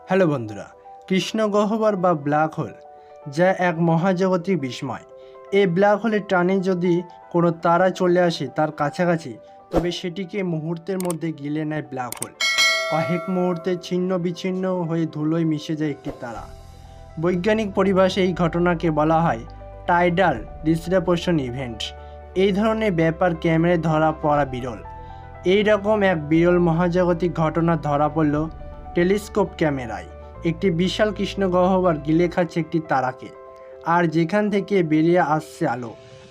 Hello বন্ধুরা, কৃষ্ণগহ্বর বা black hole যা এক মহাজাগতিক বিস্ময়। এই ব্ল্যাক হোলের টানে যদি কোনো তারা চলে আসে তার কাছাকাছি, তবে সেটিকে মুহূর্তের মধ্যে গিলে নেয় ব্ল্যাক হোল। কয়েক মুহূর্তে ছিন্ন বিচ্ছিন্ন হয়ে ধুলোয় মিশে যায় একটি তারা। বৈজ্ঞানিক পরিভাষায় এই ঘটনাকে বলা হয় টাইডাল ডিসরাপশন ইভেন্ট। এই ধরনের ব্যাপার ক্যামেরায় ধরা পড়া বিরল। এই রকম এক বিরল মহাজাগতিক ঘটনা ধরা পড়ল টেলিস্কোপ ক্যামেরায়। একটি বিশাল কৃষ্ণগহ্বর গিলে খাচ্ছে একটি তারাকে, আর যেখান থেকে বেরিয়ে আসছে আলো।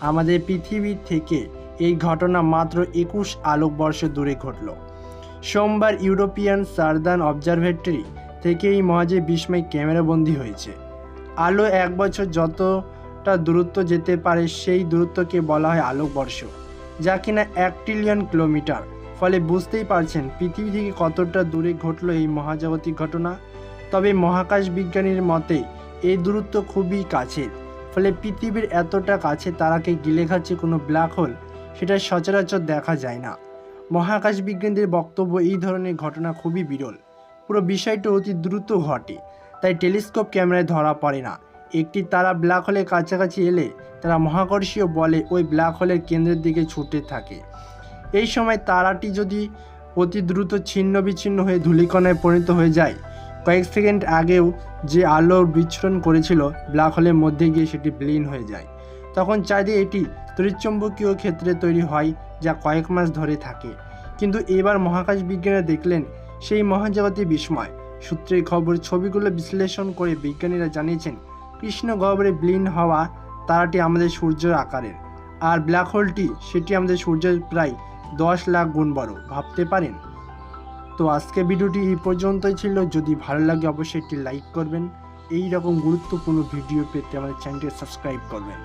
আমাদের পৃথিবী থেকে এই ঘটনা মাত্র 21 আলোকবর্ষ দূরে ঘটল। সোমবার ইউরোপিয়ান সার্দার্ন অবজারভেটরি থেকে এই মহাজাগতিক বিস্ময় ক্যামেরাবন্দি হয়েছে। আলো 1 বছর যতটা দূরত্ব যেতে পারে সেই দূরত্বকে বলা হয় আলোকবর্ষ, যা কিনা 1 ট্রিলিয়ন কিলোমিটার। ফলে বুঝতেই পারছেন পৃথিবী থেকে কতটা দূরে ঘটলো এই মহাজাগতিক ঘটনা। তবে মহাকাশ বিজ্ঞানীর মতে এই দূরত্ব খুবই কাছের, ফলে পৃথিবীর এতটা কাছে তারাকে গিলে খাচ্ছে কোনো ব্ল্যাক হোল, সেটা সচরাচর দেখা যায় না। মহাকাশ বিজ্ঞানীদের বক্তব্য, এই ধরনের ঘটনা খুবই বিরল। পুরো বিষয়টি অতি দ্রুত ঘটে, তাই টেলিস্কোপ ক্যামেরায় ধরা পড়ে না। একটি তারা ব্ল্যাক হোলের কাছাকাছি এলে তারা মহাকর্ষীয় বলে ওই ব্ল্যাক হোলের কেন্দ্রের দিকে ছুটে থাকে। এই সময় তারাটি যদি অতি দ্রুত ছিন্ন বিচ্ছিন্ন হয়ে ধূলিকণায় পরিণত হয়ে যায়, কয়েক সেকেন্ড আগেও যে আলো বিচ্ছুরণ করেছিল ব্ল্যাক হোলের মধ্যে গিয়ে সেটি বিলীন হয়ে যায়, তখন চারিদিকে এটি তড়িৎচুম্বকীয় ক্ষেত্রে তৈরি হয়, যা কয়েক মাস ধরে থাকে। কিন্তু এবার মহাকাশ বিজ্ঞানীরা দেখলেন সেই মহাজাগতিক বিস্ময়। সূত্রের খবর, ছবিগুলো বিশ্লেষণ করে বিজ্ঞানীরা জানিয়েছেন কৃষ্ণগহ্বরে বিলীন হওয়া তারাটি আমাদের সূর্যের আকারের, আর ব্ল্যাক হোলটি সেটি আমাদের সূর্যের প্রায় 10 লাখ গুণ বড়। ভাবতে পারেন? তো আজকে ভিডিওটি এই পর্যন্তই ছিল। যদি ভালো লাগে অবশ্যই একটি লাইক করবেন। এই রকম গুরুত্বপূর্ণ ভিডিও পেতে আমাদের চ্যানেলটি সাবস্ক্রাইব করবেন।